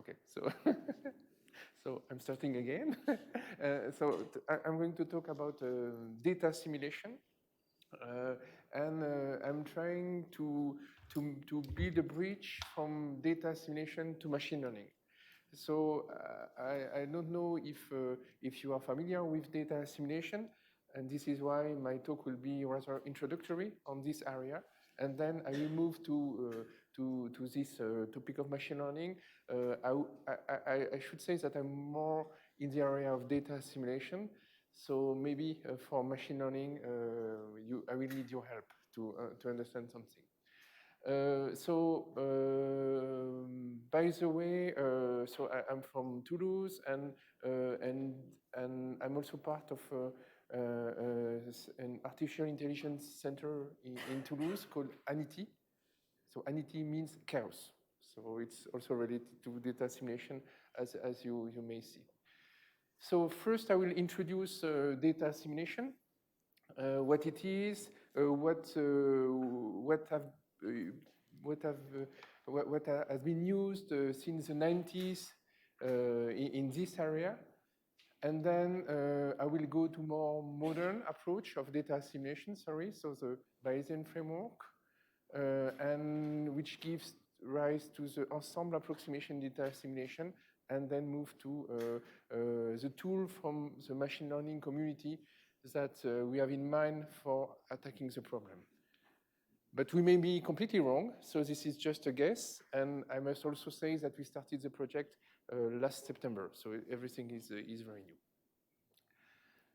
Okay, so so I'm starting again. I'm going to talk about data assimilation, and I'm trying to build a bridge from data assimilation to machine learning. So I don't know if you are familiar with data assimilation, and this is why my talk will be rather introductory on this area, and then I will move to this topic of machine learning. I should say that I'm more in the area of data assimilation, so maybe for machine learning, I will need your help to understand something. By the way, I'm from Toulouse, and I'm also part of an artificial intelligence center in Toulouse called ANITI. So ANITI means chaos. So it's also related to data assimilation, as you may see. So first, I will introduce data assimilation, what it is, what has been used since the 90s in this area. And then I will go to more modern approach of data assimilation, so the Bayesian framework, and which gives rise to the ensemble approximation data assimilation, and then move to the tool from the machine learning community that we have in mind for attacking the problem. But we may be completely wrong, so this is just a guess. And I must also say that we started the project last September, so everything is very new.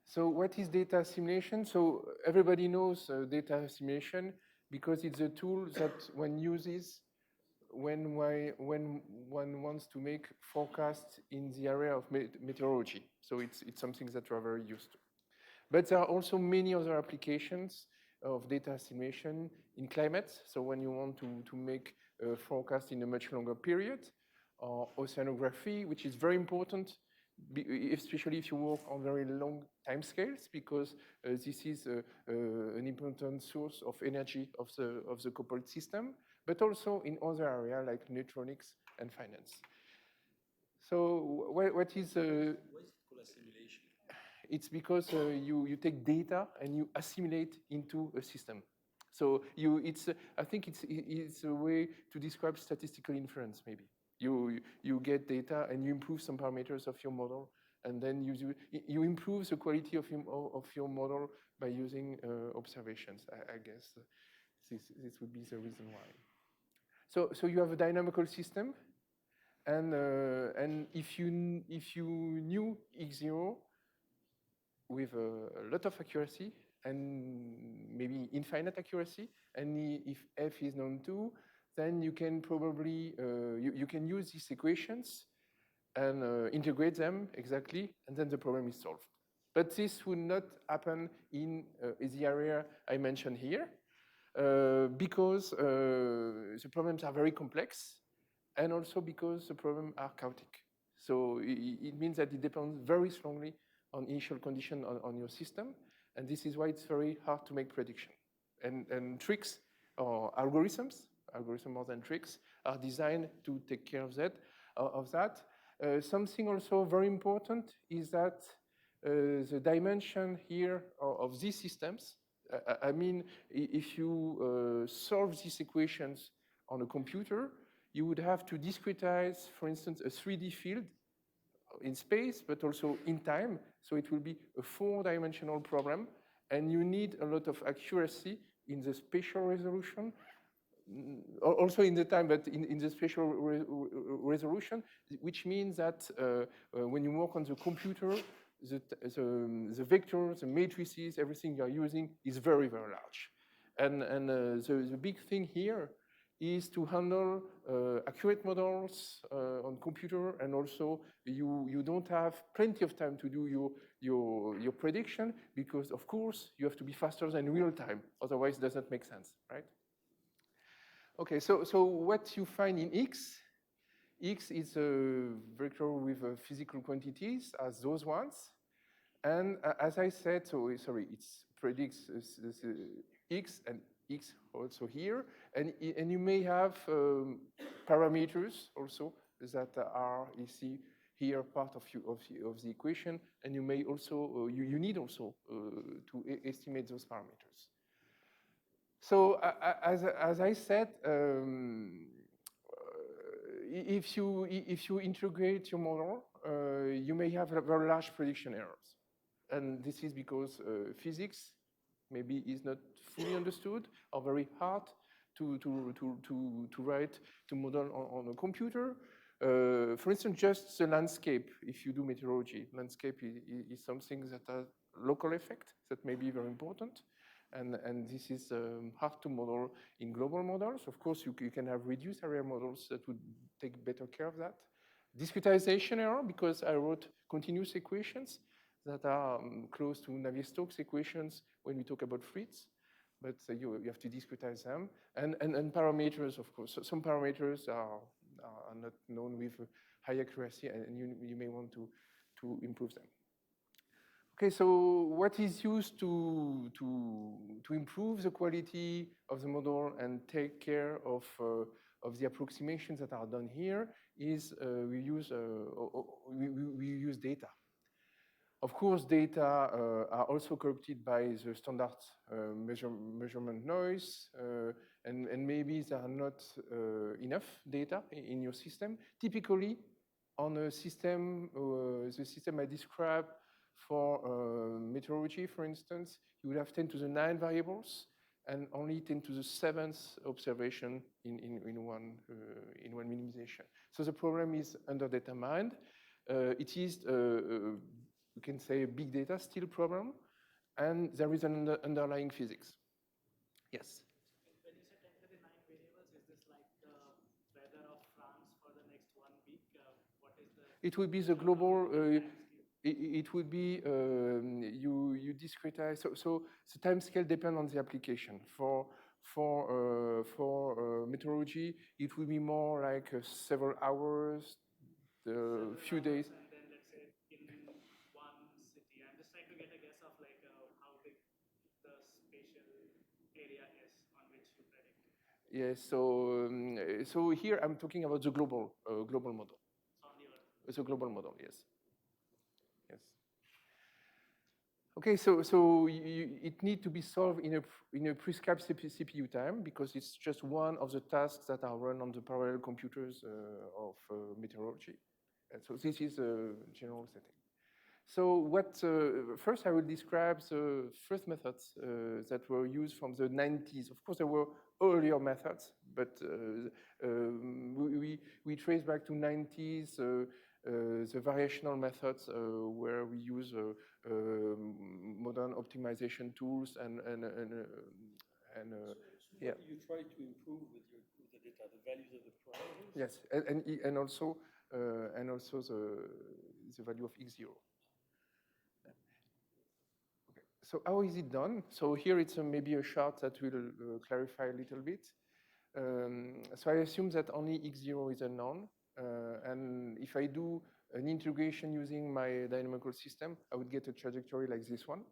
So what is data assimilation? So everybody knows data assimilation because it's a tool that one uses when one wants to make forecasts in the area of meteorology. So it's something that we are very used to. But there are also many other applications of data assimilation in climate. So when you want to make a forecast in a much longer period, or oceanography, which is very important, especially if you work on very long timescales, because this is an important source of energy of the coupled system, but also in other areas like electronics and finance. So what is... Why is it called assimilation? It's because you take data and you assimilate into a system. So I think it's a way to describe statistical inference, maybe. You get data and you improve some parameters of your model, and then you improve the quality of your model by using observations. I guess this would be the reason why. So you have a dynamical system, and if you knew x0 with a lot of accuracy and maybe infinite accuracy, and if f is known too, then you can probably you can use these equations and integrate them exactly, and then the problem is solved. But this would not happen in the area I mentioned here, because the problems are very complex, and also because the problems are chaotic. So it means that it depends very strongly on initial condition on your system, and this is why it's very hard to make prediction. And tricks or algorithms more than tricks, are designed to take care of that. Something also very important is that the dimension here of these systems, I mean, if you solve these equations on a computer, you would have to discretize, for instance, a 3D field in space, but also in time. So it will be a 4-dimensional problem, and you need a lot of accuracy in the spatial resolution, also in the time, but in the spatial resolution, which means that when you work on the computer, the vectors, the matrices, everything you are using is very, very large. And the big thing here is to handle accurate models on computer, and also you don't have plenty of time to do your prediction, because of course you have to be faster than real time, otherwise it doesn't make sense, right? Okay, so what you find in X is a vector with physical quantities as those ones, and as I said, it predicts X and X also here, and you may have parameters also that are, you see, here part of the equation, and you may also, you need also to estimate those parameters. So as I said, if you integrate your model, you may have very large prediction errors. And this is because physics maybe is not fully understood or very hard to write, to model on a computer. For instance, just the landscape, if you do meteorology, landscape is something that has local effect that may be very important. And this is hard to model in global models. Of course, you can have reduced area models that would take better care of that. Discretization error, because I wrote continuous equations that are close to Navier-Stokes equations when we talk about fluids, but you have to discretize them. And parameters, of course. So some parameters are not known with high accuracy, and you may want to improve them. Okay, so what is used to improve the quality of the model and take care of the approximations that are done here is we use data. Of course, data are also corrupted by the standard measurement noise, and maybe there are not enough data in your system. Typically, on a system, the system I described for meteorology, for instance, you would have 10 to the 9 variables and only 10 to the 7th observation in one minimization. So the problem is underdetermined. It is, we can say, a big data still problem, and there is an underlying physics. Yes? When you say 10 to the 9 variables, is this like the weather of France for the next 1 week? What is the... It would be the global... It would be, you discretize, so the time scale depends on the application. For meteorology, it would be more like several hours, few days. And then let's say in one city, I'm just trying to get a guess of like how big the spatial area is on which you predict. Yes, so here I'm talking about the global model. So on the Earth. It's a global model, yes. Yes. Okay, so it needs to be solved in a prescribed CPU time because it's just one of the tasks that are run on the parallel computers of meteorology. And so this is a general setting. So first I will describe the first methods that were used from the 90s. Of course, there were earlier methods, but we trace back to 90s the variational methods where we use modern optimization tools and yeah. What do you try to improve with the data, the values of the parameters? Yes, and also the value of x0. Okay. So how is it done? So here it's maybe a chart that will clarify a little bit. So I assume that only x0 is unknown. And if I do an integration using my dynamical system, I would get a trajectory like this one.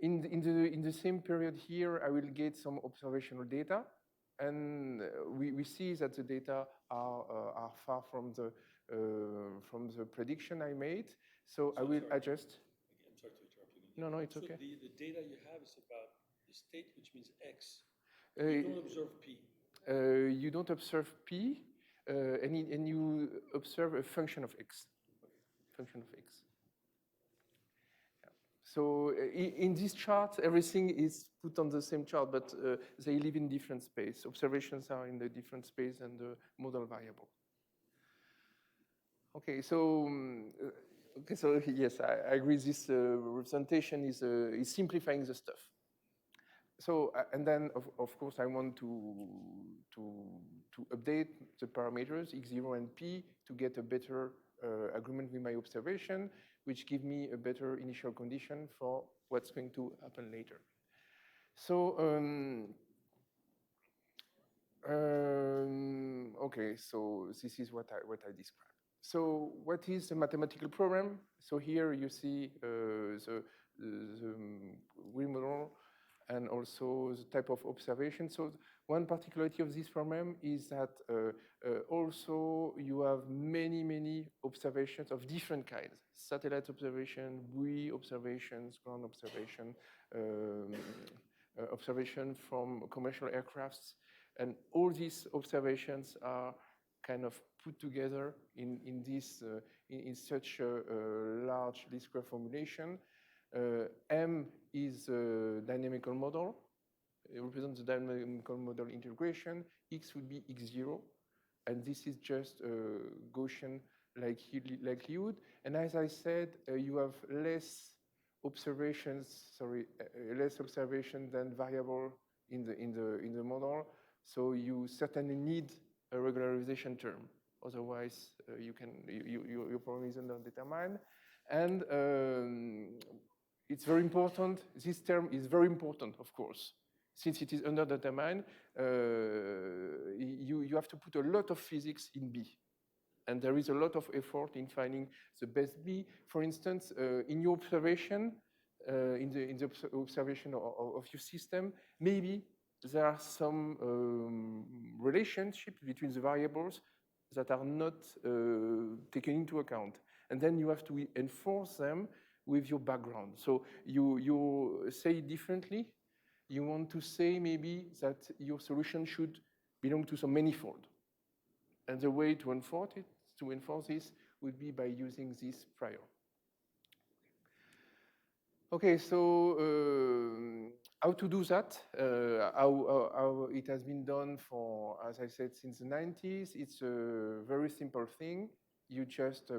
In the same period here, I will get some observational data, and we see that the data are far from the prediction I made. So I will adjust. I'm sorry to interrupt you. No, it's so okay. The data you have is about the state, which means x. You don't observe p. You don't observe p, and you observe a function of x. Function of x. Yeah. So in this chart, everything is put on the same chart, but they live in different space. Observations are in the different space and the model variable. Okay, so yes, I agree. This representation is simplifying the stuff. So and then of course I want to update the parameters x0 and p to get a better agreement with my observation, which give me a better initial condition for what's going to happen later. So okay, so this is what I described. So what is the mathematical problem? So here you see the real model and also the type of observation. So one particularity of this problem is that also you have many observations of different kinds: satellite observation, buoy observations, ground observation, observation from commercial aircrafts, and all these observations are kind of put together in this in such a large least square formulation. M is a dynamical model. It represents the dynamical model integration. X would be x0, and this is just Gaussian likelihood. And as I said, you have less observations. Less observation than variable in the model. So you certainly need a regularization term. Otherwise, your problem is undetermined. And it's very important. This term is very important, of course. Since it is underdetermined, you have to put a lot of physics in B. And there is a lot of effort in finding the best B. For instance, in your observation, in the observation of your system, maybe there are some relationships between the variables that are not taken into account. And then you have to enforce them with your background. So you say it differently. You want to say maybe that your solution should belong to some manifold. And the way to enforce this would be by using this prior. Okay, so how to do that? How it has been done for, as I said, since the 90s. It's a very simple thing. You just,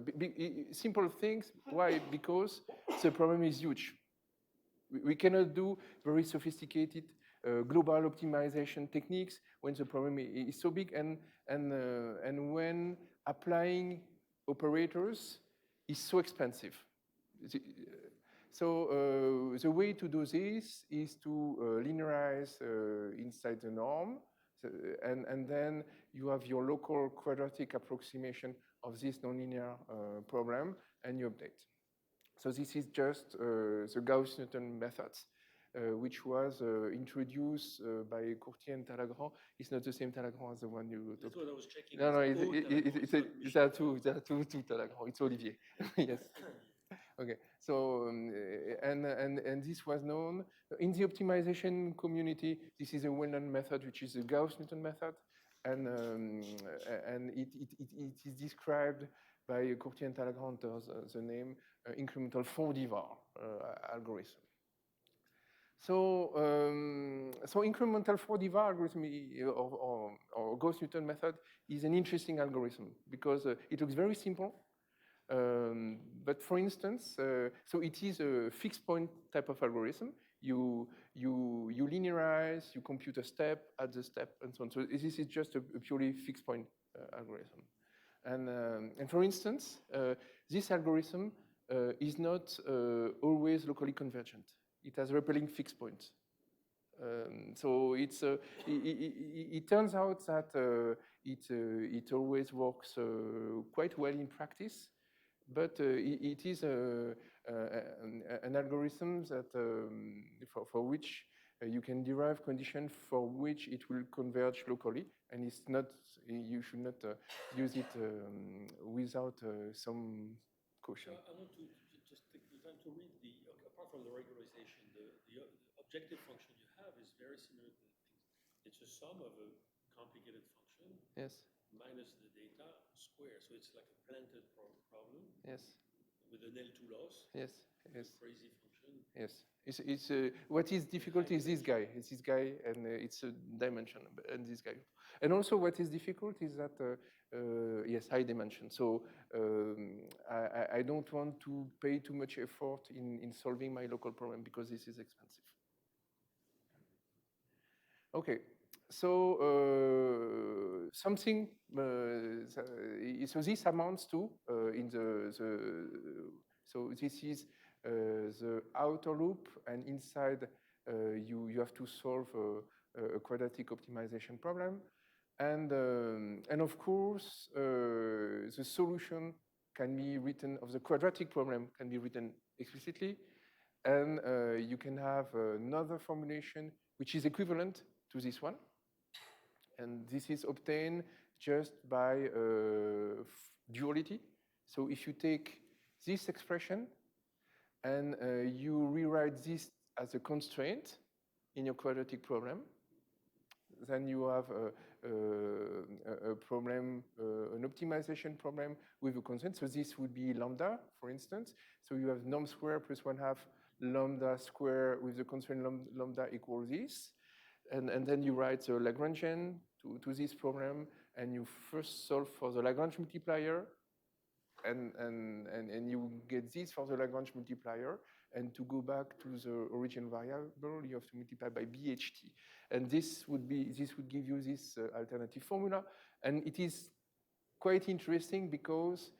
simple things, why? Because the problem is huge. We cannot do very sophisticated global optimization techniques when the problem is so big, and when applying operators is so expensive. So the way to do this is to linearize inside the norm, and then you have your local quadratic approximation of this nonlinear problem, and you update. So this is just the Gauss-Newton methods, which was introduced by Courtier and Talagrand. It's not the same Talagrand as the one you talked about. That's what I was checking. No, there are two Talagrand. It's Olivier. Yes. Okay. So and this was known in the optimization community. This is a well-known method, which is the Gauss-Newton method, and it is described by Courtier and Talagrand the name incremental Fond-Ivar algorithm. So incremental Fond-Ivar algorithm or Gauss-Newton method is an interesting algorithm because it looks very simple. But for instance, so it is a fixed point type of algorithm. You linearize, you compute a step, add the step, and so on. So this is just a purely fixed point algorithm. And for instance, this algorithm is not always locally convergent. It has repelling fixed points. So it turns out that it always works quite well in practice, but it is an algorithm that for which you can derive conditions for which it will converge locally, and it's not. You should not use it without some caution. I want to just take the time to read apart from the regularization, the objective function you have is very similar to the things. It's a sum of a complicated function. Yes. Minus the data square. So it's like a planted problem. Yes. With an L2 loss. Yes. Yes. Crazy function. Yes. It's what is difficult is this guy. It's this guy, and it's a dimension, and this guy. And also, what is difficult is that yes, high dimension. So I don't want to pay too much effort in solving my local problem because this is expensive. Okay. So something. So this amounts to in so this is the outer loop, and inside you have to solve a quadratic optimization problem, and of course the solution can be written of the quadratic problem can be written explicitly, And you can have another formulation which is equivalent to this one. And this is obtained just by duality. So if you take this expression and you rewrite this as a constraint in your quadratic problem, then you have a problem, an optimization problem with a constraint. So this would be lambda, for instance. So you have norm square plus 1/2 lambda square with the constraint lambda equals this. And then you write the Lagrangian to this problem, and you first solve for the Lagrange multiplier, and you get this for the Lagrange multiplier. And to go back to the original variable, you have to multiply by BHT. And this would give you this alternative formula. And it is quite interesting because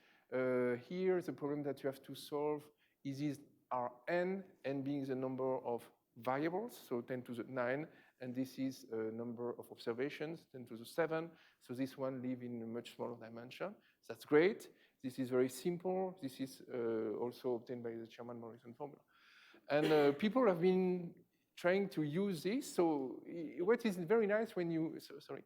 here the problem that you have to solve is this Rn, n being the number of variables, so 10 to the 9, and this is a number of observations, 10 to the 7. So this one live in a much smaller dimension. That's great. This is very simple. This is also obtained by the Sherman-Morrison formula. And people have been trying to use this. So what is very nice when you, sorry.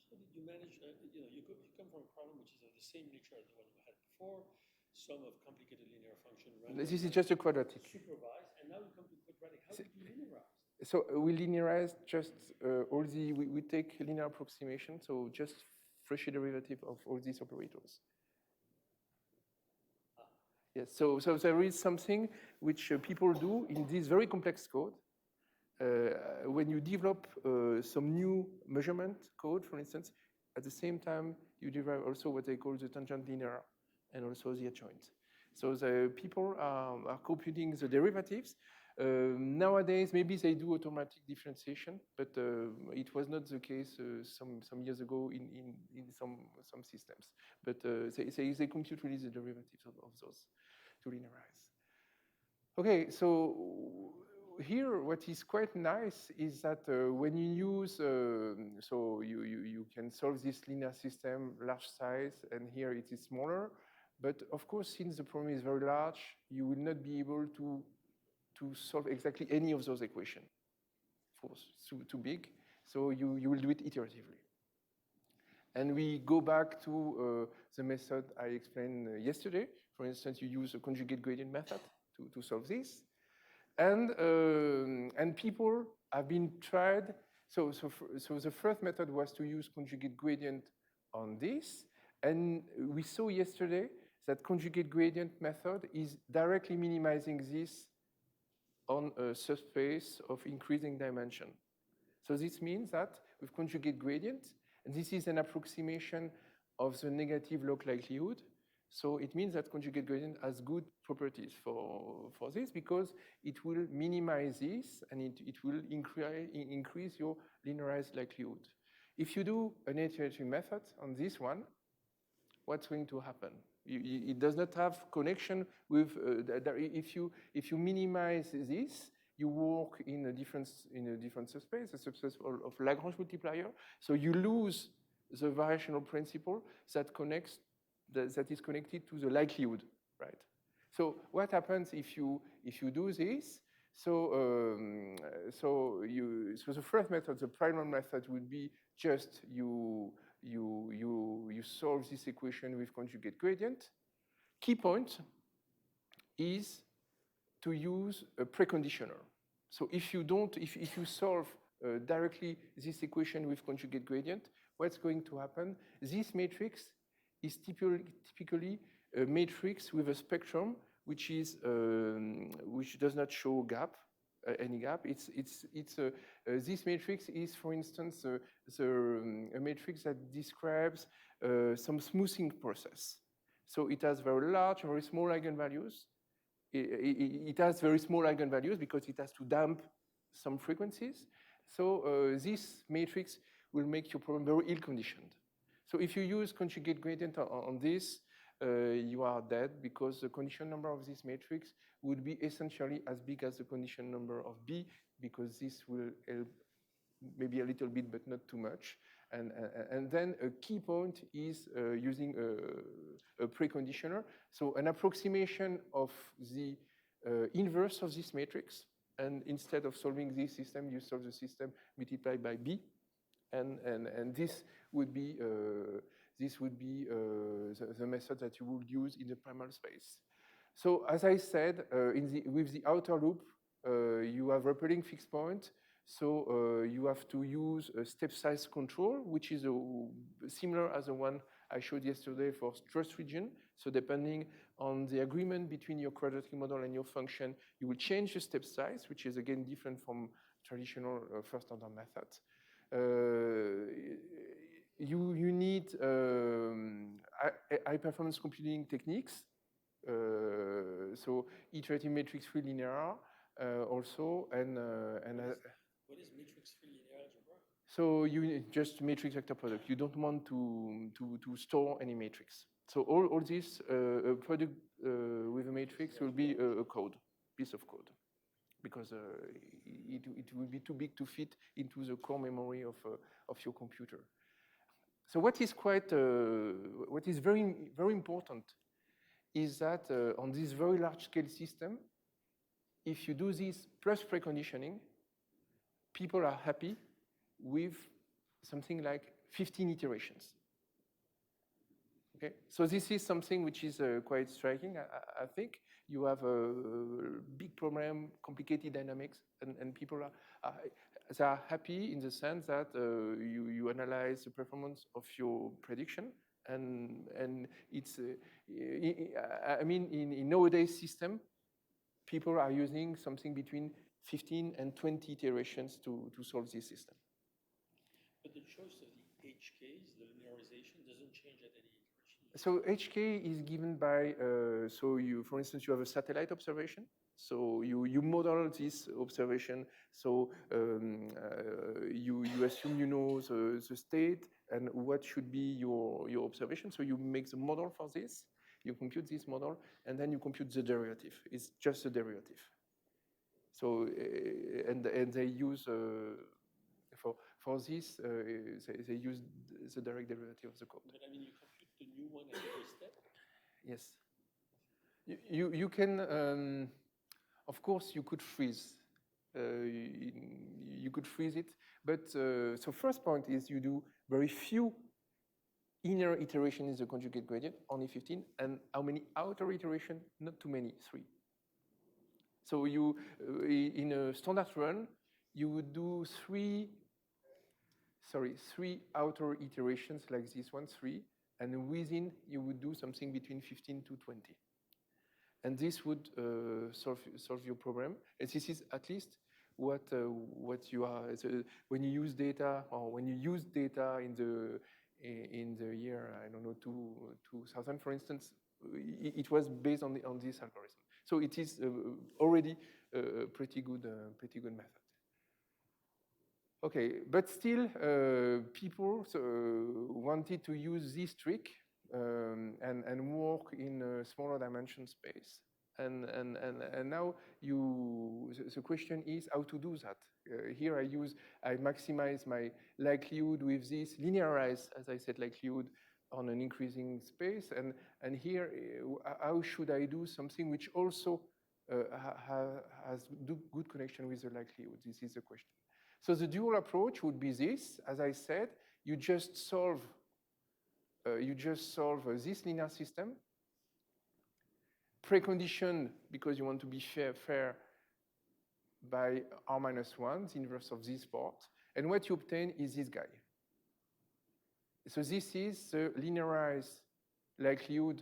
How did you manage, you come from a problem which is of the same nature as the one you had before, sum of complicated linear function. This is just a quadratic. Supervised, and now we come to quadratic. How did you linearize? So we linearize just all the, we take linear approximation, so just Frichet derivative of all these operators. Yes, so there is something which people do in this very complex code. When you develop some new measurement code, for instance, at the same time, you derive also what they call the tangent linear and also the adjoint. So the people are computing the derivatives. Nowadays, maybe they do automatic differentiation, but it was not the case some years ago in some systems. But they compute really the derivatives of those to linearize. Okay, so here what is quite nice is that when you use, so you can solve this linear system large size, and here it is smaller. But of course, since the problem is very large, you will not be able to solve exactly any of those equations. It's too big, so you will do it iteratively. And we go back to the method I explained yesterday. For instance, you use a conjugate gradient method to solve this. And people have been tried. So the first method was to use conjugate gradient on this. And we saw yesterday that conjugate gradient method is directly minimizing this on a subspace of increasing dimension. So this means that with conjugate gradient, and this is an approximation of the negative log likelihood. So it means that conjugate gradient has good properties for this because it will minimize this and it will increase your linearized likelihood. If you do an iterative method on this one, what's going to happen? It does not have connection with, if you minimize this, you work in a different subspace, a subspace of Lagrange multiplier. So you lose the variational principle that is connected to the likelihood, right? So what happens if you do this? So the first method, the primal method, would be just you solve this equation with conjugate gradient. Key point is to use a preconditioner. So if you solve directly this equation with conjugate gradient, what's going to happen? This matrix is typically a matrix with a spectrum which does not show any gap. This matrix is, for instance, a matrix that describes some smoothing process. So it has very large, very small eigenvalues. It has very small eigenvalues because it has to damp some frequencies. So this matrix will make your problem very ill-conditioned. So if you use conjugate gradient on this, you are dead because the condition number of this matrix would be essentially as big as the condition number of B, because this will help maybe a little bit, but not too much. And then a key point is using a preconditioner. So an approximation of the inverse of this matrix. And instead of solving this system, you solve the system multiplied by B. And this would be the method that you would use in the primal space. So as I said, with the outer loop, you have repeating fixed point. So you have to use a step size control, which is similar as the one I showed yesterday for trust region. So depending on the agreement between your quadratic model and your function, you will change the step size, which is again different from traditional first order methods. You need high performance computing techniques. So iterative matrix-free linear also, and what is matrix-free linear algebra? So you just matrix vector product. You don't want to store any matrix. So all this product with a matrix will be a piece of code, because it will be too big to fit into the core memory of your computer. So what is very, very important is that on this very large scale system, if you do this plus preconditioning, people are happy with something like 15 iterations. Okay, so this is something which is quite striking. I think you have a big problem, complicated dynamics, and people are happy in the sense that you analyze the performance of your prediction, and it's I mean in nowadays system, people are using something between 15 and 20 iterations to solve this system. But the choice of the HKs, the linearization, doesn't change at any iteration. So HK is given by, so you, for instance, you have a satellite observation. So you model this observation. So you assume you know the state and what should be your observation. So you make the model for this. You compute this model, and then you compute the derivative. It's just the derivative. So and they use for this they use the direct derivative of the code. But I mean, you compute the new one at every step. Yes. You can of course you could freeze. You could freeze it, but so first point is you do very few inner iteration in the conjugate gradient, only 15, and how many outer iteration? Not too many, 3. So you, in a standard run, you would do 3 outer iterations like this one, 3, and within you would do something between 15 to 20. And this would solve your problem. And this is at least what you are, when you use data, or when you use data in the year, I don't know, 2000, for instance, it was based on this algorithm. So it is already a pretty good method. Okay, but still, people wanted to use this trick and work in a smaller dimension space. And now the question is how to do that. Here I maximize my likelihood with this linearized, as I said, likelihood on an increasing space. And here, how should I do something which also has good connection with the likelihood? This is the question. So the dual approach would be this. As I said, you just solve this linear system, preconditioned because you want to be fair by R-1, the inverse of this part. And what you obtain is this guy. So this is the linearized likelihood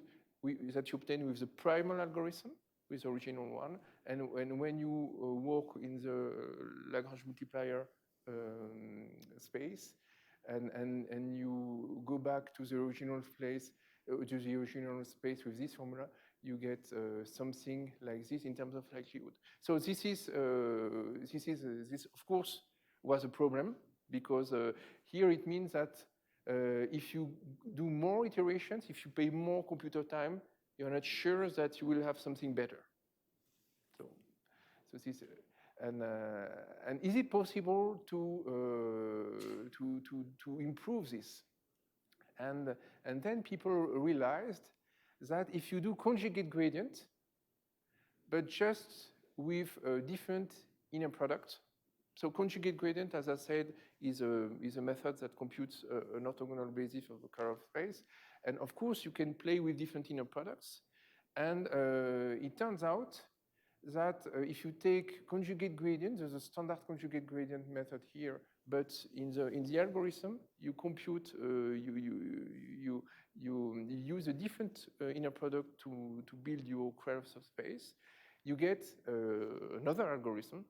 that you obtain with the primal algorithm, with the original one. And when you work in the Lagrange multiplier space, and you go back to the original place, to the original space with this formula, you get something like this in terms of likelihood. So this of course was a problem, because here it means that if you do more iterations, if you pay more computer time, you're not sure that you will have something better. So this, and is it possible to improve this? And then people realized that if you do conjugate gradient, but just with a different inner product. So conjugate gradient, as I said, is a method that computes an orthogonal basis of a curved space. And of course, you can play with different inner products. And it turns out that if you take conjugate gradient, there's a standard conjugate gradient method here, but in the algorithm, you compute, you use a different inner product to build your curves of space. You get another algorithm,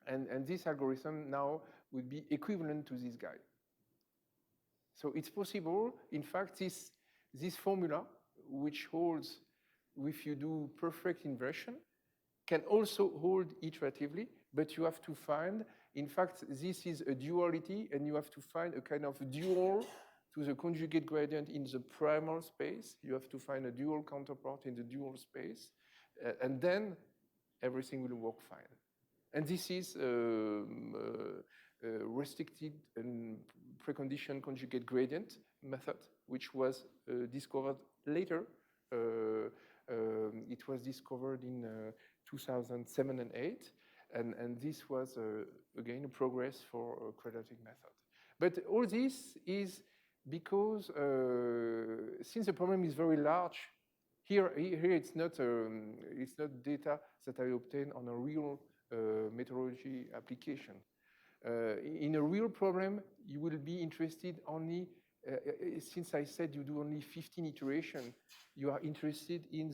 and this algorithm now would be equivalent to this guy. So it's possible, in fact, this formula, which holds if you do perfect inversion, can also hold iteratively, but you have to find, in fact, this is a duality, and you have to find a kind of dual to the conjugate gradient in the primal space. You have to find a dual counterpart in the dual space, and then everything will work fine. And this is restricted and preconditioned conjugate gradient method, which was discovered later. It was discovered in 2007 and 8, and this was, again, a progress for a quadratic method. But all this is because, since the problem is very large, here it's not data that I obtain on a real methodology application. In a real problem, you will be interested only, since I said you do only 15 iterations, you are interested in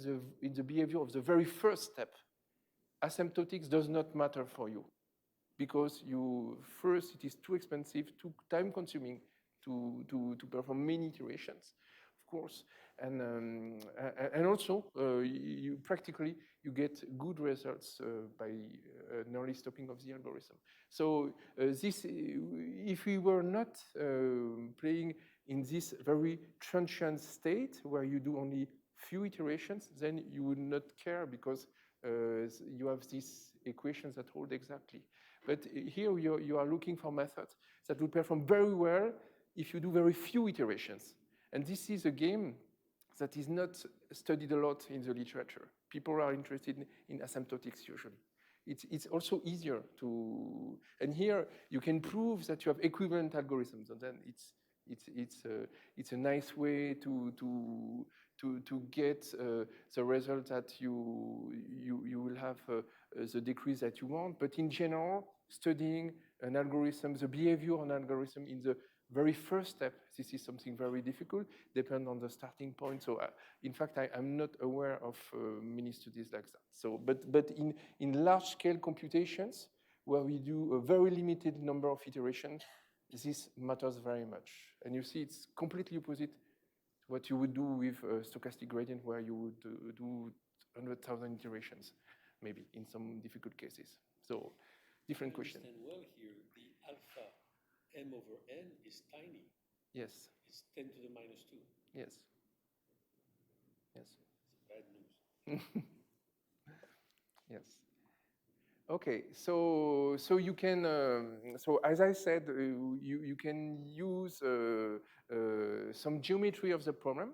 the behavior of the very first step. Asymptotics does not matter for you, because first it is too expensive, too time-consuming to perform many iterations, of course. And also, practically, you get good results by an early stopping of the algorithm. So if we were not playing in this very transient state where you do only few iterations, then you would not care, because you have these equations that hold exactly. But here you are looking for methods that will perform very well if you do very few iterations. And this is a game that is not studied a lot in the literature. People are interested in asymptotics usually. It's also easier to, and here you can prove that you have equivalent algorithms, and then it's a nice way to get the result that you will have the decrease that you want. But in general, studying an algorithm, the behavior of an algorithm in the very first step, this is something very difficult, depend on the starting point. So in fact, I'm not aware of many studies like that. So, but in large-scale computations, where we do a very limited number of iterations, this matters very much. And you see, it's completely opposite to what you would do with a stochastic gradient, where you would do 100,000 iterations, maybe in some difficult cases. So, different question. I understand well here, the alpha m over n is tiny. Yes. It's 10 to the minus 2. Yes. Yes. It's bad news. Yes. Okay, so you can, so as I said, you can use some geometry of the problem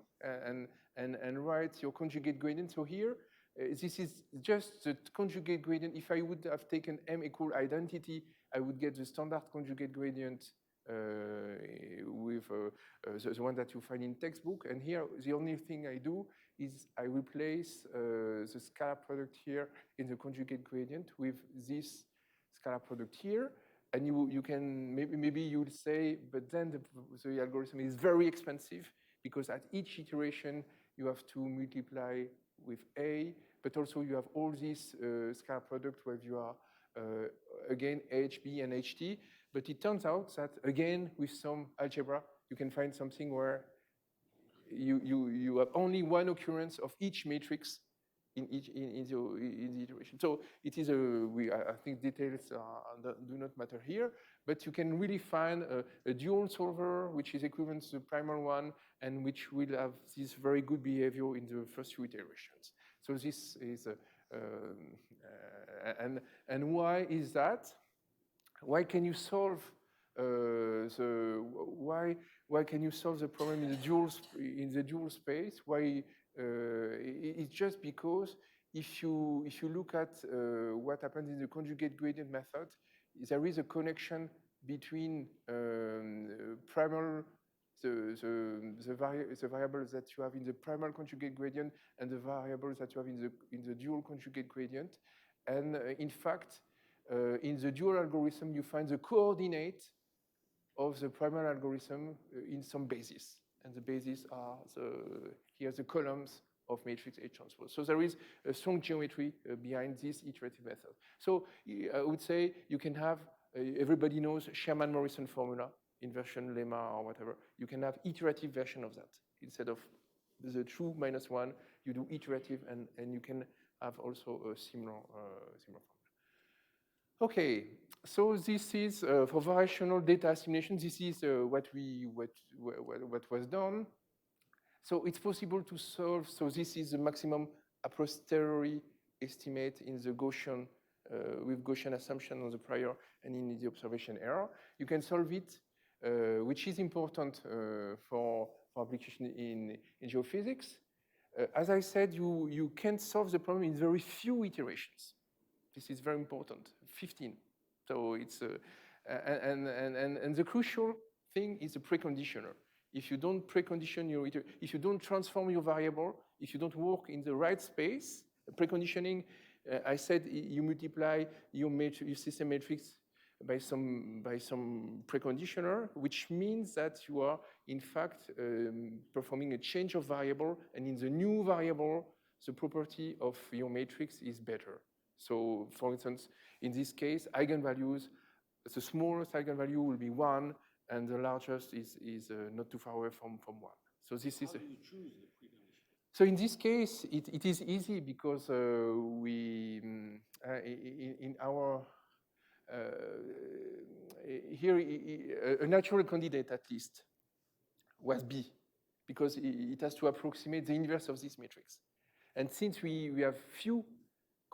and write your conjugate gradient. So here, this is just the conjugate gradient. If I would have taken m equal identity, I would get the standard conjugate gradient with the one that you find in textbook. And here, the only thing I do is I replace the scalar product here in the conjugate gradient with this scalar product here. And you can, maybe you will say, but then the algorithm is very expensive, because at each iteration, you have to multiply with A, but also you have all these scalar product where you are, again, HB and HT. But it turns out that, again, with some algebra, you can find something where you have only one occurrence of each matrix in the iteration. So it is I think details do not matter here, but you can really find a dual solver which is equivalent to the primal one, and which will have this very good behavior in the first few iterations. So this is, and why is that? Why can you solve why can you solve the problem in the dual space? Why? It's just because if you look at what happens in the conjugate gradient method, there is a connection between primal the variables that you have in the primal conjugate gradient and the variables that you have in the dual conjugate gradient. And in fact, in the dual algorithm, you find the coordinate of the primal algorithm in some bases. And the bases are here the columns of matrix H transpose. So there is a strong geometry behind this iterative method. So I would say you can have, everybody knows Sherman-Morrison formula, inversion lemma or whatever. You can have iterative version of that. Instead of the true -1, you do iterative, and you can have also a similar formula. Okay, so this is for variational data assimilation. This is what was done. So it's possible to solve. So this is the maximum a posteriori estimate in the Gaussian with Gaussian assumption on the prior and in the observation error. You can solve it, which is important for application in geophysics. As I said, you can solve the problem in very few iterations. This is very important, 15. So it's, and the crucial thing is the preconditioner. If you don't precondition if you don't transform your variable, if you don't work in the right space, preconditioning, I said you multiply your system matrix by some preconditioner, which means that you are in fact performing a change of variable, and in the new variable, the property of your matrix is better. So, for instance, in this case, eigenvalues, the smallest eigenvalue will be 1, and the largest is not too far away from 1. So this is. How do you choose the precondition? So in this case, it is easy because we in our here a natural candidate at least was B, because it has to approximate the inverse of this matrix. And since we have few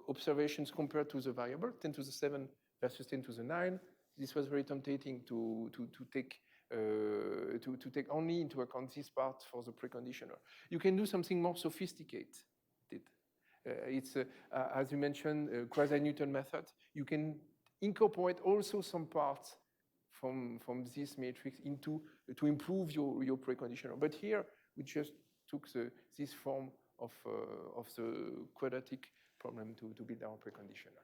observations compared to the variable, 10 to the 7 versus 10 to the 9, this was very tempting to take only into account this part for the preconditioner. You can do something more sophisticated. It's, as you mentioned, quasi-Newton method. You can incorporate also some parts from this matrix to improve your preconditioner. But here, we just took this form of the quadratic problem to build our preconditioner.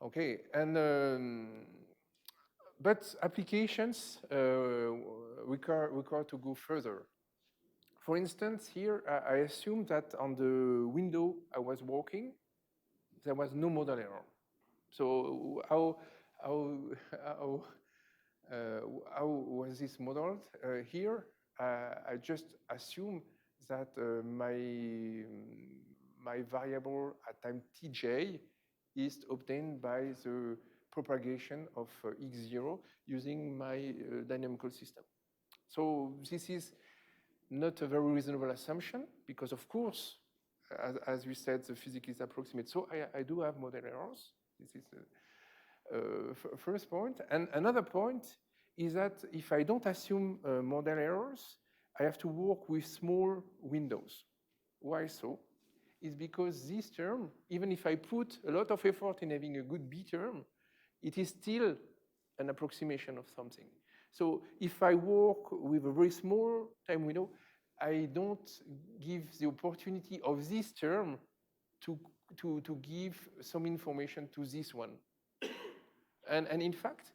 Okay, and but applications require to go further. For instance, here I assume that on the window I was working, there was no model error. So how was this modeled? Here I just assume that my variable at time tj is obtained by the propagation of x0 using my dynamical system. So this is not a very reasonable assumption, because of course, as we said, the physics is approximate. So I do have model errors. This is the first point. And another point is that if I don't assume model errors, I have to work with small windows. Why so? Is because this term, even if I put a lot of effort in having a good B term, it is still an approximation of something. So if I work with a very small time window, I don't give the opportunity of this term to give some information to this one. And in fact,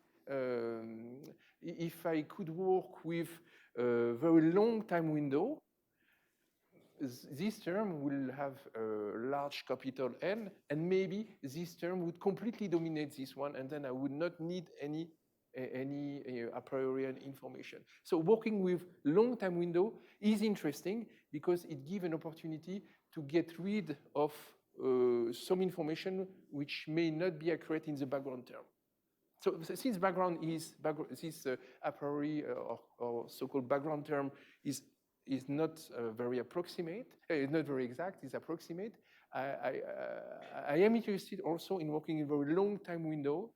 if I could work with a very long time window, this term will have a large capital N, and maybe this term would completely dominate this one, and then I would not need any a priori information. So working with long time window is interesting because it gives an opportunity to get rid of some information which may not be accurate in the background term. So since background is this a priori or so-called background term is not very approximate, not very exact, is approximate. I am interested also in working in a very long time window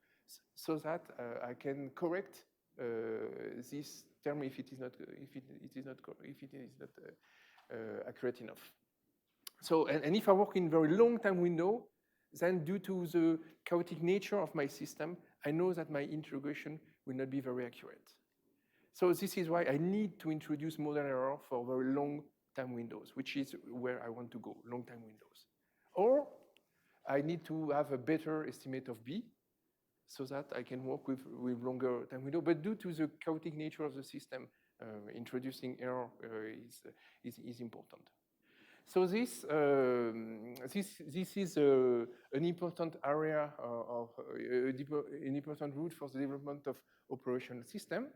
so that I can correct this term if it is not accurate enough. So, and if I work in very long time window, then due to the chaotic nature of my system, I know that my integration will not be very accurate. So this is why I need to introduce model error for very long time windows, which is where I want to go, long time windows. Or I need to have a better estimate of B so that I can work with longer time window. But due to the chaotic nature of the system, introducing error is important. So this is an important area of an important route for the development of operational system.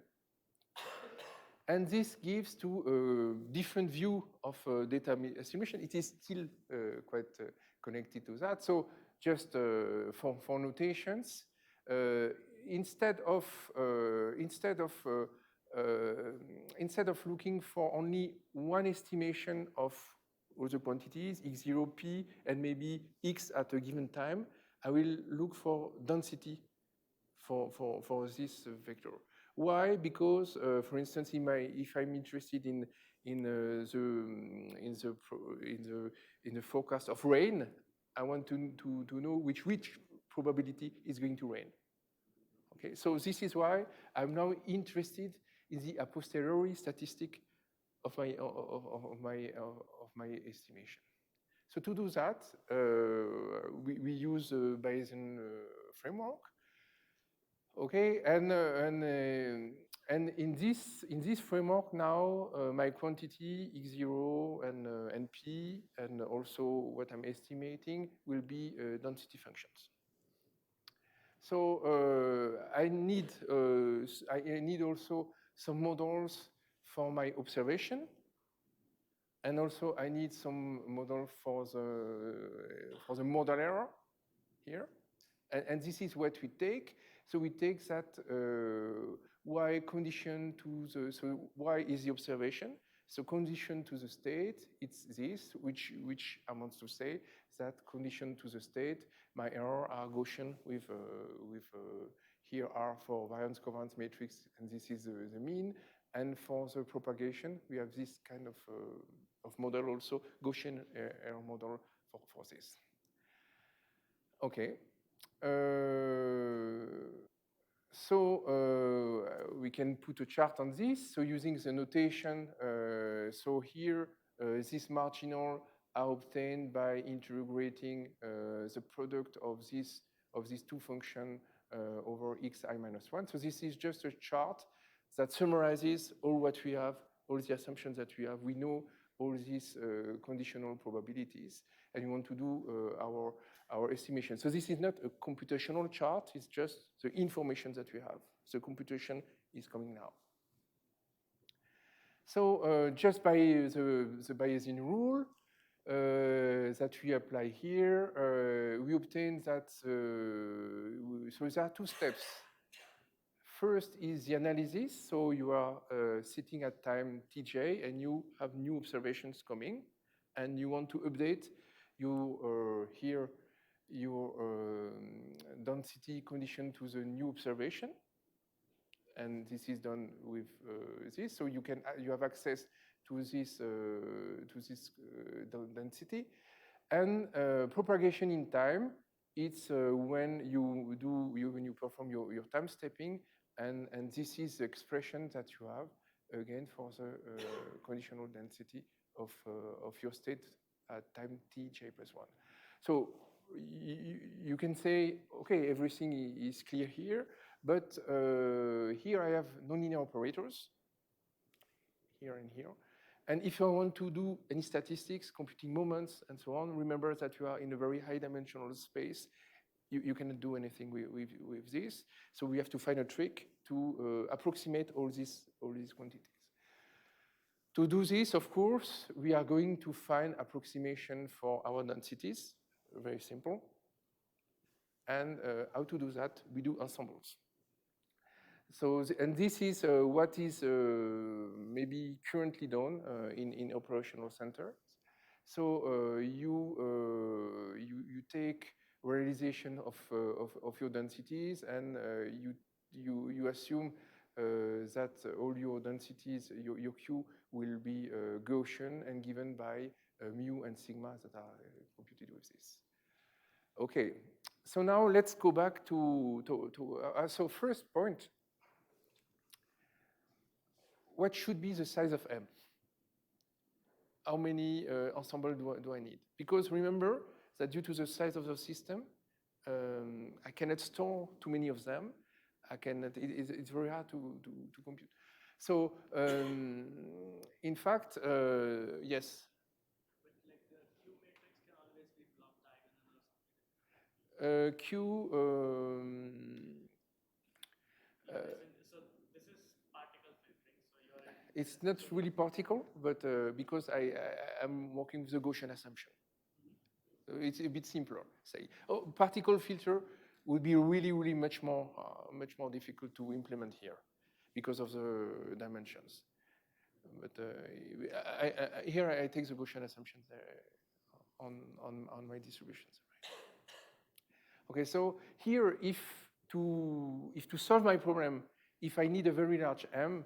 And this gives to a different view of data assimilation. It is still quite connected to that. So just for notations, instead of looking for only one estimation of all the quantities, x0, p, and maybe x at a given time, I will look for density for this vector. Why? Because, for instance, if I'm interested in the forecast of rain, I want to know which probability is going to rain. Okay, so this is why I'm now interested in the a posteriori statistic of my estimation. So to do that, we use a Bayesian framework. Okay, and in this framework now, my quantity x0 and p, and also what I'm estimating will be density functions. So I need also some models for my observation, and also I need some model for the model error here, and this is what we take. So we take that y condition to the, so y is the observation. So condition to the state, it's this, which amounts to say that condition to the state, my error are Gaussian with here R for variance covariance matrix, and this is the mean. And for the propagation, we have this kind of model also, Gaussian error model for this. Okay. So we can put a chart on this. So using the notation, so here this marginal are obtained by integrating the product of these two functions over xi minus 1. So this is just a chart that summarizes all what we have, all the assumptions that we have. We know all these conditional probabilities, and we want to do our estimation. So this is not a computational chart, it's just the information that we have. So computation is coming now. So just by the Bayesian rule that we apply here, we obtain that, so there are two steps. First is the analysis. So you are sitting at time tj and you have new observations coming, and you want to update your density condition to the new observation, and this is done with this. So you have access to this density, and propagation in time. It's when you perform your time stepping, and this is the expression that you have again for the conditional density of your state at time tj plus 1. So you can say, okay, everything is clear here, but here I have nonlinear operators, here and here. And if I want to do any statistics, computing moments, and so on, remember that you are in a very high dimensional space. You cannot do anything with this. So we have to find a trick to approximate all these quantities. To do this, of course, we are going to find approximation for our densities. Very simple. And how to do that? We do ensembles. So, and this is what is maybe currently done in operational centers. So you take realization of your densities, and you assume that all your densities, your Q will be Gaussian and given by mu and sigma that are computed with this. Okay, so now let's go back to so first point. What should be the size of M? How many ensembles do I need? Because remember that due to the size of the system, I cannot store too many of them. I cannot. It's very hard to compute. So in fact, yes. But like the Q matrix can always be block diagonal or something. Q. So this is particle filtering. So you're in. It's not really particle, but because I'm working with the Gaussian assumption. It's a bit simpler. Say, particle filter would be really much more difficult to implement here because of the dimensions. But here I take the Gaussian assumptions on my distributions. Okay, so here if to solve my problem, if I need a very large M,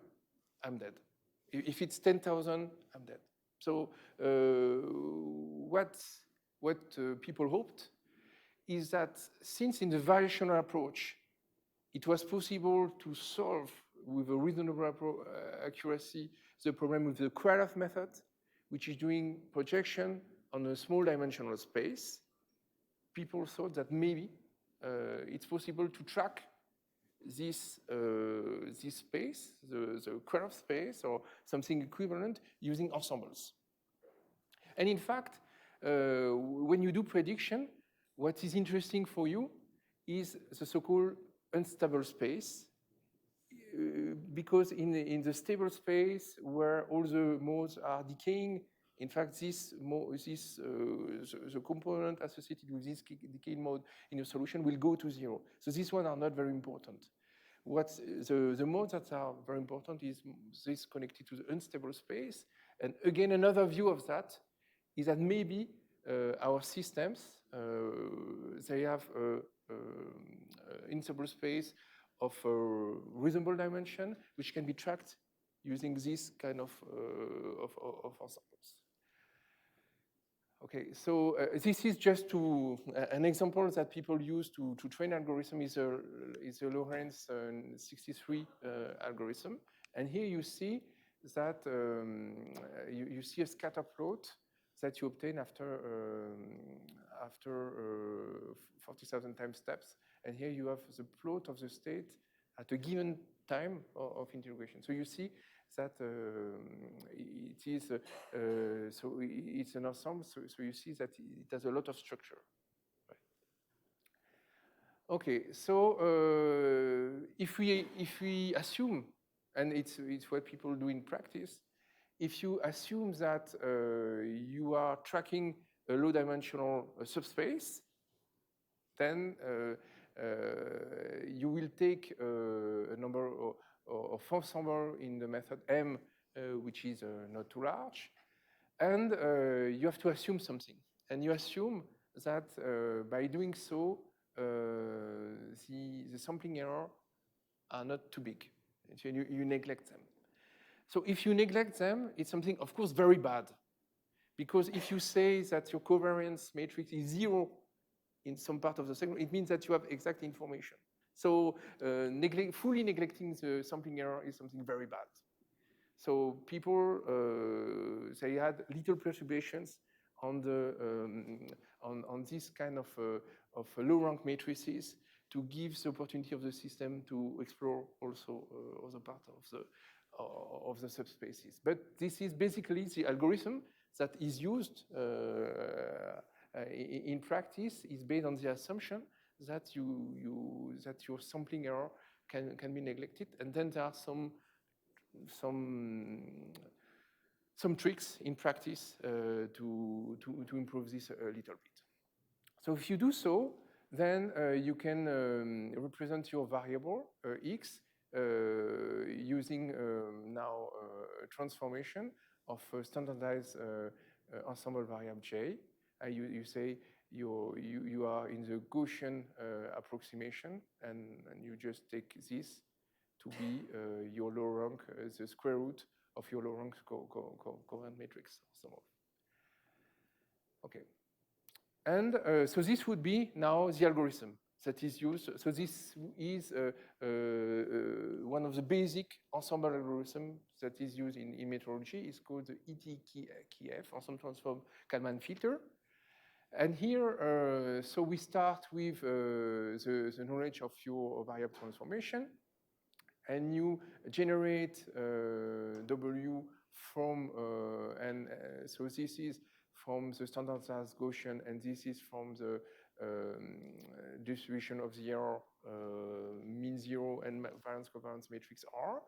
I'm dead. If it's 10,000, I'm dead. So what people hoped is that since in the variational approach, it was possible to solve with a reasonable accuracy the problem with the Krylov method, which is doing projection on a small dimensional space, people thought that maybe it's possible to track this space, the Krylov space, or something equivalent using ensembles. And in fact, when you do prediction, what is interesting for you is the so-called unstable space, because in the stable space where all the modes are decaying, in fact, the component associated with this decayed mode in a solution will go to 0. So these ones are not very important. What the modes that are very important is this connected to the unstable space. And again, another view of that is that maybe our systems, they have unstable space of a reasonable dimension, which can be tracked using this kind of ensembles. Okay, so this is just an example that people use to train algorithm is a Lorenz 63 algorithm. And here you see that you see a scatter plot that you obtain after 40,000 times steps. And here you have the plot of the state at a given time of integration. So you see that it is so it's an ensemble. So you see that it has a lot of structure. Right. Okay, so if we assume, and it's what people do in practice, if you assume that you are tracking a low-dimensional subspace, then you will take a number of ensemble in the method M, which is not too large, and you have to assume something. And you assume that by doing so, the sampling error are not too big. So you neglect them. So if you neglect them, it's something, of course, very bad. Because if you say that your covariance matrix is 0 in some part of the segment, it means that you have exact information. So fully neglecting the sampling error is something very bad. So people, they had little perturbations on this kind of low-rank matrices to give the opportunity of the system to explore also other parts of the subspaces. But this is basically the algorithm that is used in practice is based on the assumption that your sampling error can be neglected, and then there are some tricks in practice to improve this a little bit. So if you do so, then you can represent your variable x using now a transformation of a standardized ensemble variable j. You say you are in the Gaussian approximation, and you just take this to be your low rank, the square root of your low rank covariant matrix. Okay. And so this would be now the algorithm that is used. So this is one of the basic ensemble algorithms that is used in metrology. It's called the ETKF, ensemble transform Kalman filter. And here, so we start with the knowledge of your variable transformation, and you generate W from, so this is from the standardized Gaussian, and this is from the distribution of the error mean zero and variance covariance matrix R.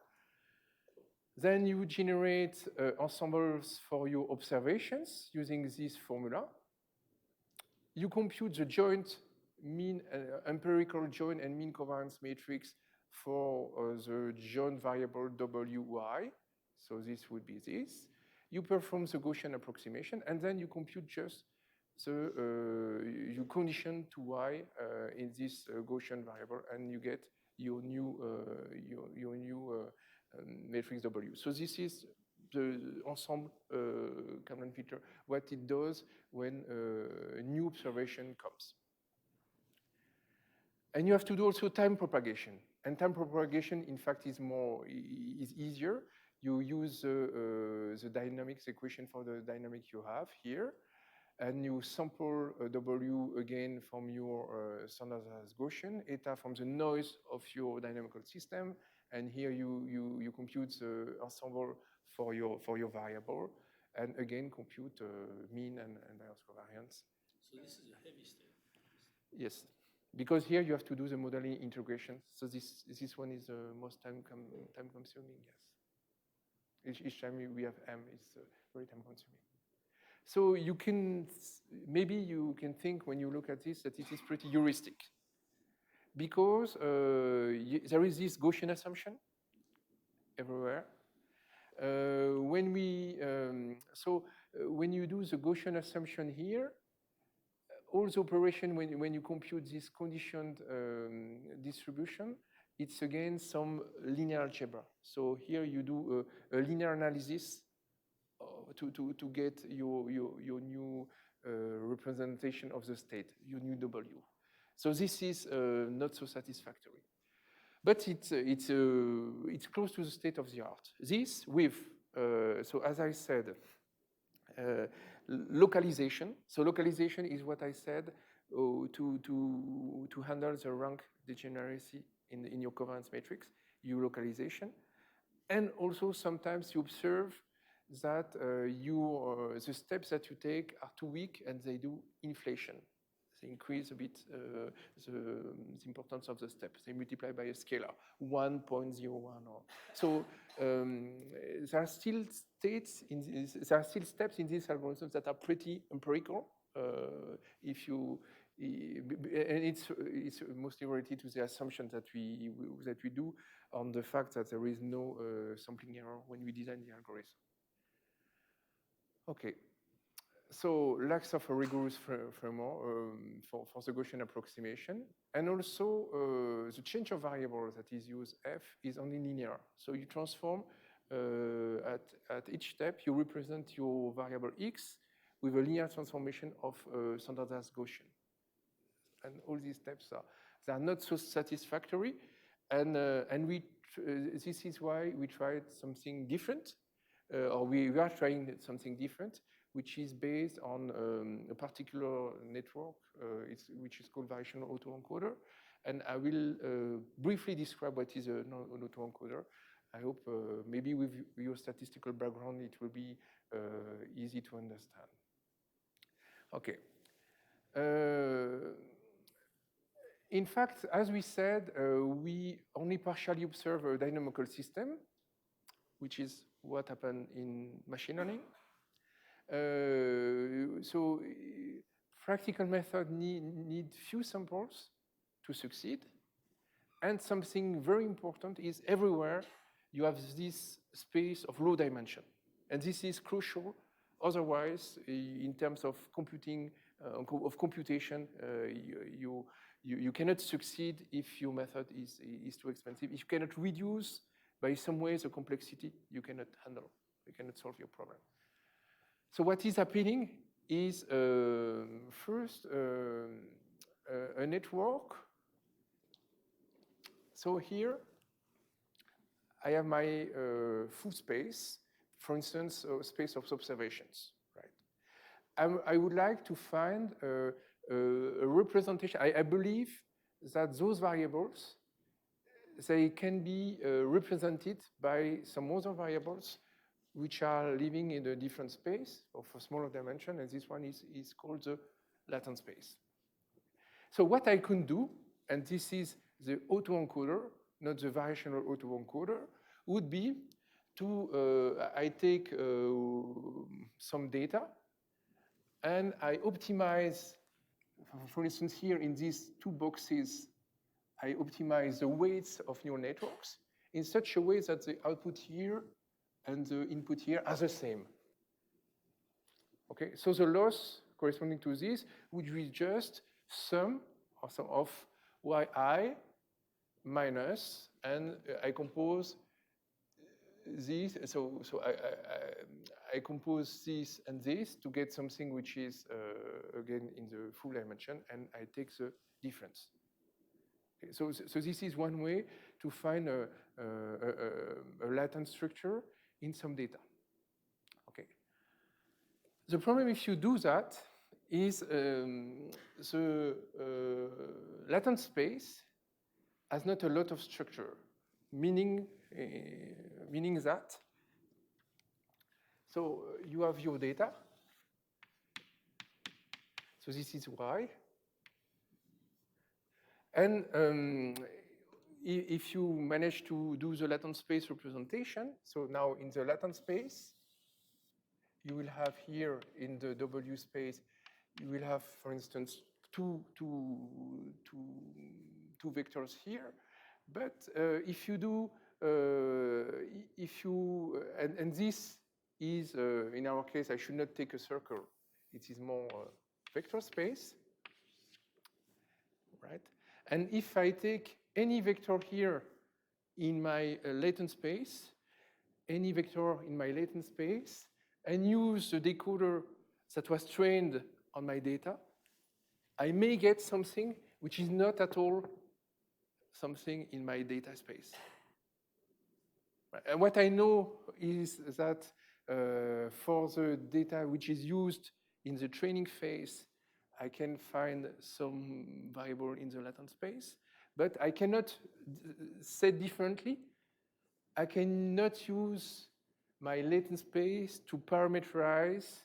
Then you generate ensembles for your observations using this formula. You compute the joint mean, empirical joint and mean covariance matrix for the joint variable Wi. So this would be this. You perform the Gaussian approximation, and then you compute just the you condition to y in this Gaussian variable, and you get your new matrix W. So this is the ensemble Kalman filter, what it does when a new observation comes. And you have to do also time propagation. And time propagation, in fact, is easier. You use the dynamics equation for the dynamic you have here, and you sample W again from your standardized Gaussian, eta from the noise of your dynamical system, and here you compute the ensemble for your variable, and again compute mean and variance covariance. So this is a heavy step. Yes, because here you have to do the modeling integration. So this one is the most time consuming. Yes, each time we have M, it's very time consuming. So you can maybe you can think when you look at this that it is pretty heuristic, because there is this Gaussian assumption everywhere. When you do the Gaussian assumption here, all the operation when you compute this conditioned distribution, it's again some linear algebra. So here you do a linear analysis to get your new representation of the state, your new W. So this is not so satisfactory. But it's close to the state of the art. This with, so as I said, localization. So localization is what I said to handle the rank degeneracy in your covariance matrix, your localization. And also sometimes you observe that the steps that you take are too weak and they do inflation. They increase a bit the importance of the steps. They multiply by a scalar, 1.01. So there are still steps in these algorithms that are pretty empirical. And it's mostly related to the assumption that we do on the fact that there is no sampling error when we design the algorithm. Okay. So lacks of a rigorous framework for the Gaussian approximation. And also the change of variable that is used, f, is only linear. So you transform at each step, you represent your variable x with a linear transformation of standardized Gaussian. And all these steps they are not so satisfactory. And this is why we tried something different, or we are trying something different, which is based on a particular network, which is called variational autoencoder. And I will briefly describe what is an autoencoder. I hope maybe with your statistical background, it will be easy to understand. Okay. In fact, as we said, we only partially observe a dynamical system, which is what happened in machine learning. So practical method need few samples to succeed. And something very important is everywhere you have this space of low dimension. And this is crucial. Otherwise, in terms of computation, you cannot succeed if your method is too expensive. If you cannot reduce by some way the complexity, you cannot handle, you cannot solve your problem. So what is happening is first a network. So here I have my full space, for instance, a space of observations, right? I would like to find a representation. I believe that those variables, they can be represented by some other variables which are living in a different space of a smaller dimension, and this one is called the latent space. So what I can do, and this is the autoencoder, not the variational autoencoder, would be to, I take some data, and I optimize, for instance, here in these two boxes, I optimize the weights of neural networks in such a way that the output here and the input here are the same. Okay, so the loss corresponding to this would be just sum of yi minus, and I compose this. So I compose this and this to get something which is again in the full dimension, and I take the difference. Okay, so this is one way to find a latent structure in some data. Okay. The problem if you do that is the latent space has not a lot of structure, meaning that, so you have your data, so this is y, and if you manage to do the latent space representation, so now in the latent space, you will have here in the W space, you will have, for instance, two vectors here. But if you do, and this is, in our case, I should not take a circle. It is more vector space, right? And if I take any vector here in my latent space, any vector in my latent space, and use the decoder that was trained on my data, I may get something which is not at all something in my data space. And what I know is that for the data which is used in the training phase, I can find some variable in the latent space, but I cannot say differently. I cannot use my latent space to parameterize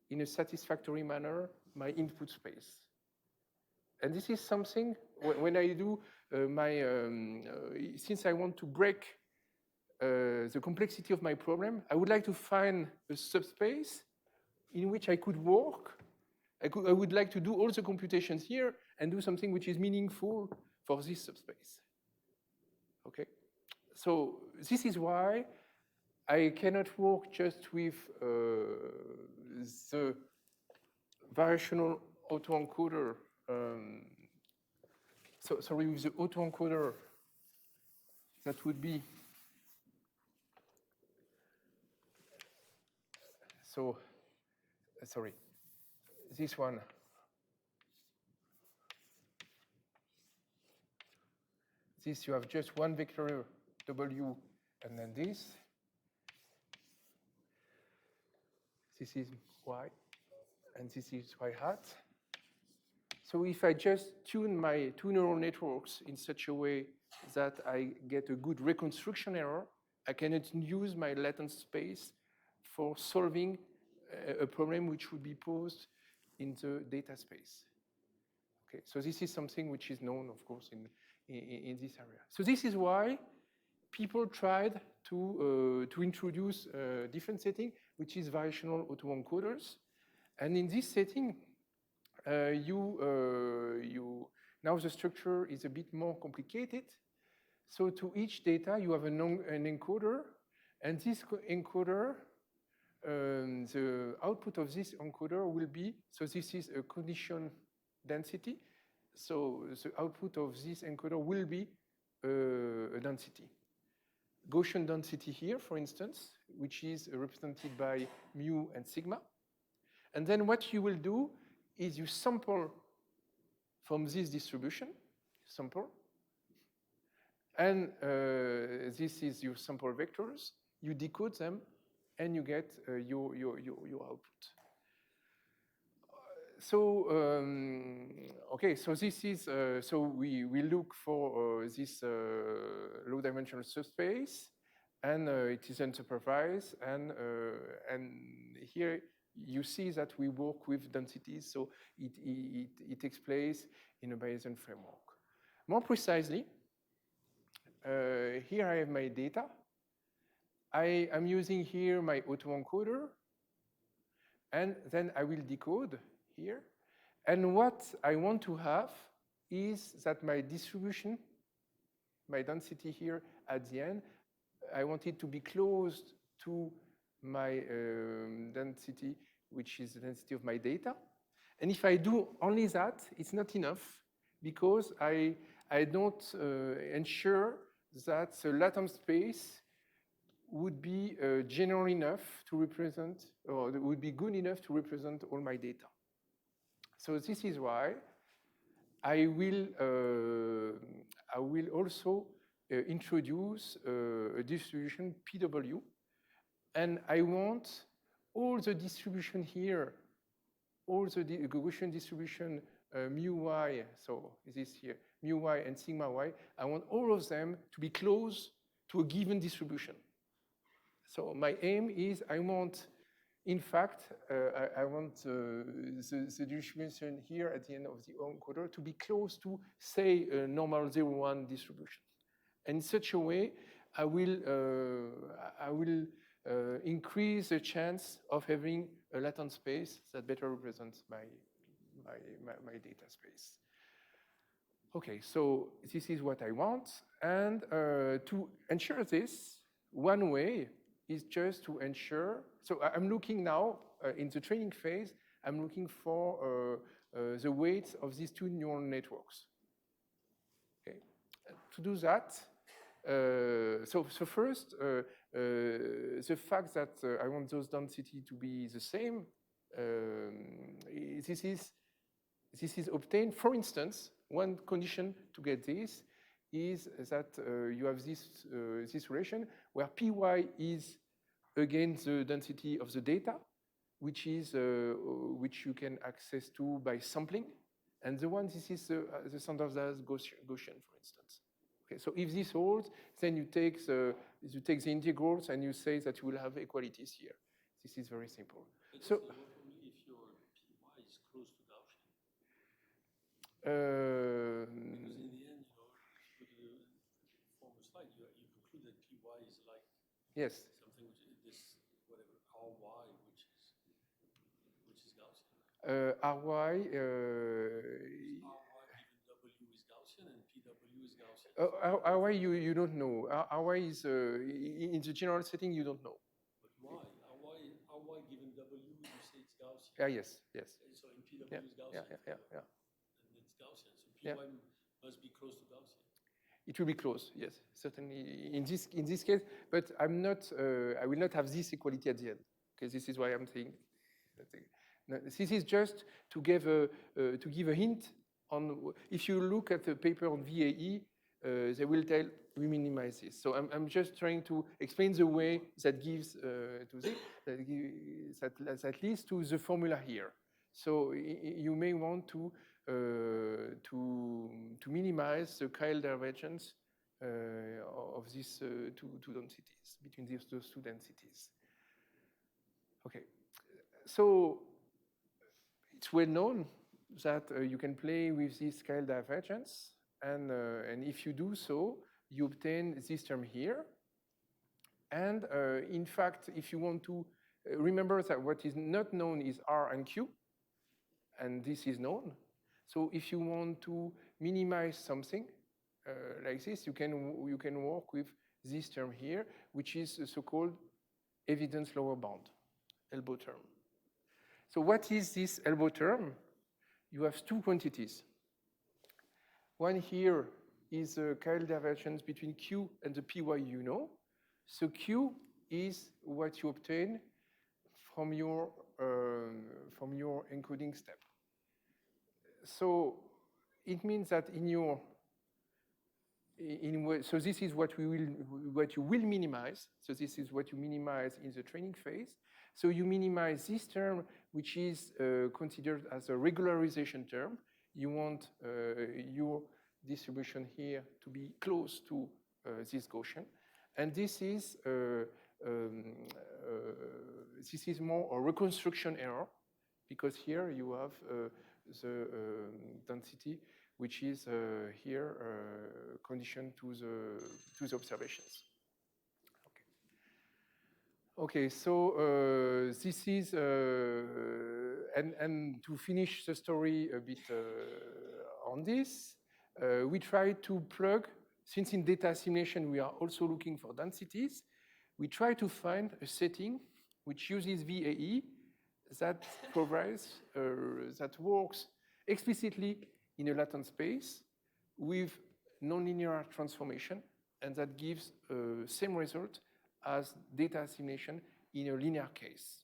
in a satisfactory manner my input space. And this is something, when I do since I want to break the complexity of my problem, I would like to find a subspace in which I could work. I would like to do all the computations here and do something which is meaningful for this subspace. Okay? So this is why I cannot work just with the variational autoencoder. Sorry, with the autoencoder that would be, so, sorry, this one. This, you have just one vector W and then this. This is Y, and this is Y hat. So if I just tune my two neural networks in such a way that I get a good reconstruction error, I cannot use my latent space for solving a problem which would be posed in the data space. Okay, so this is something which is known, of course, in this area. So this is why people tried to introduce a different setting, which is variational autoencoders. And in this setting, now the structure is a bit more complicated. So to each data, you have an encoder, and this encoder, the output of this encoder will be, so this is a condition density. So the output of this encoder will be a density. Gaussian density here, for instance, which is represented by mu and sigma. And then what you will do is you sample from this distribution, sample, and this is your sample vectors. You decode them, and you get your output. So okay, so this is so we look for this low-dimensional subspace, and it is unsupervised, and here you see that we work with densities, so it takes place in a Bayesian framework. More precisely, here I have my data. I am using here my autoencoder, and then I will decode here. And what I want to have is that my distribution, my density here at the end, I want it to be close to my density, which is the density of my data. And if I do only that, it's not enough, because I don't ensure that the latent space would be general enough to represent, or would be good enough to represent all my data. So this is why I will also introduce a distribution PW, and I want all the distribution here, all the Gaussian distribution mu y, so this here, mu y and sigma y, I want all of them to be close to a given distribution. So my aim is I want, in fact, I want the distribution here at the end of the encoder to be close to, say, a normal 0-1 distribution. And in such a way, I will increase the chance of having a latent space that better represents my data space. Okay, so this is what I want. And to ensure this, one way is just to ensure, so I'm looking now, in the training phase, I'm looking for the weights of these two neural networks. Okay. To do that, so first, the fact that I want those density to be the same, this is obtained. For instance, one condition to get this is that you have this relation where Py is again the density of the data, which you can access to by sampling, and the one, this is the standardized Gaussian, for instance. Okay, so if this holds, then you take the integrals and you say that you will have equalities here. This is very simple. So only if your Py is close to Gaussian. Because in the end, if you put the former slide, you conclude that Py is like yes. something which is this whatever Ry, which is Gaussian. Ry. Ry given W is Gaussian and PW is Gaussian. Ry you don't know. Ry is in the general setting you don't know. But why? Ry given W, you say it's Gaussian. Yes. So in PW is Gaussian. Yeah. And it's Gaussian. So Py must be close to Gaussian. It will be close, yes, certainly in this case. But I'm not. I will not have this equality at the end. Okay, this is why I'm saying. No, this is just to give a hint on. If you look at the paper on VAE, they will tell we minimize this. So I'm just trying to explain the way that gives to this, that leads to the formula here. So you may want to minimize the Kyle divergence of these two densities, between those two densities. Okay, so it's well known that you can play with this Kyle divergence, and if you do so, you obtain this term here. And in fact, if you want to remember that what is not known is R and Q, and this is known. So if you want to minimize something like this, you can work with this term here, which is the so-called evidence lower bound, elbow term. So what is this elbow term? You have two quantities. One here is the Kyle divergence between Q and the Py you know. So Q is what you obtain from your encoding step. So it means that so this is what you will minimize. So this is what you minimize in the training phase. So you minimize this term, which is considered as a regularization term. You want your distribution here to be close to this Gaussian, and this is more a reconstruction error, because here you have the density, which is here conditioned to the observations. Okay, so this is, and to finish the story a bit on this, we try to plug, since in data assimilation we are also looking for densities, we try to find a setting which uses VAE that provides, that works explicitly in a latent space with nonlinear transformation, and that gives same result as data assimilation in a linear case.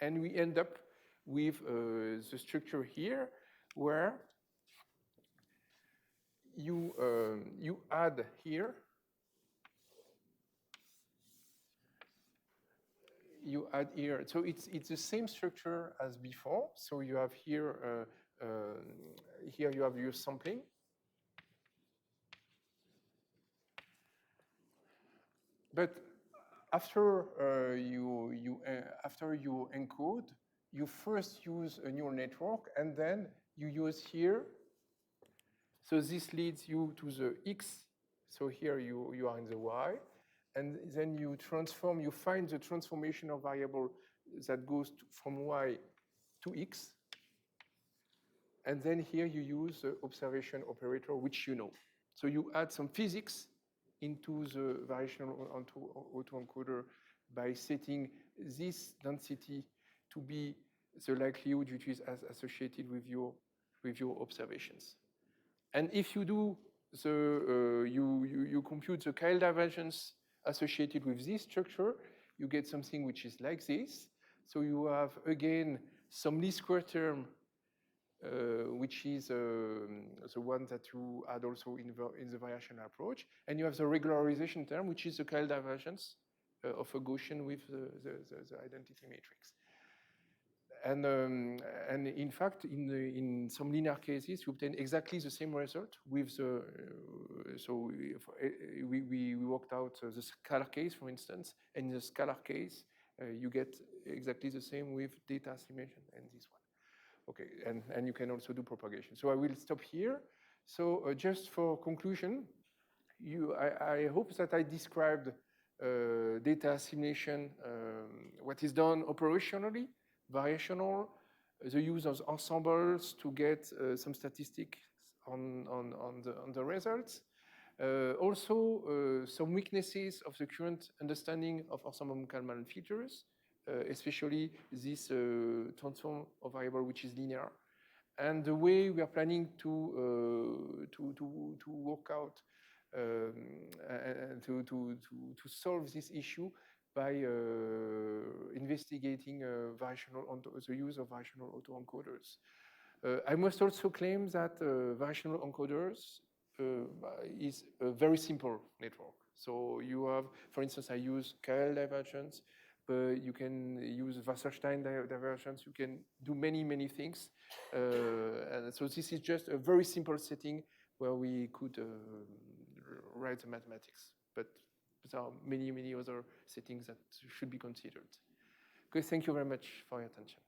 And we end up with the structure here, where you add here, so it's the same structure as before. So you have here, here you have your sampling. But after after you encode, you first use a neural network, and then you use here. So this leads you to the X. So here you are in the Y, and then you transform. You find the transformation of variable that goes from Y to X, and then here you use the observation operator, which you know. So you add some physics into the variational autoencoder by setting this density to be the likelihood which is associated with your observations. And if you do you compute the Kyle divergence associated with this structure, you get something which is like this. So you have again some least square term, which is the one that you add also in the variational approach. And you have the regularization term, which is the Kyle divergence of a Gaussian with the identity matrix. And in fact, in some linear cases, you obtain exactly the same result with the, so we worked out the scalar case, for instance, and in the scalar case, you get exactly the same with data assimilation and this one. Okay, and you can also do propagation. So I will stop here. So just for conclusion, I hope that I described data assimilation, what is done operationally, variational, the use of ensembles to get some statistics on the results. Also, some weaknesses of the current understanding of ensemble Kalman filters, especially this transform of variable which is linear, and the way we are planning to work out and to solve this issue by investigating the use of variational autoencoders. I must also claim that variational encoders is a very simple network. So you have, for instance, I use Kyle divergence, but you can use Wasserstein divergence. You can do many things. And so this is just a very simple setting where we could write the mathematics. But there are many other settings that should be considered. Okay, thank you very much for your attention.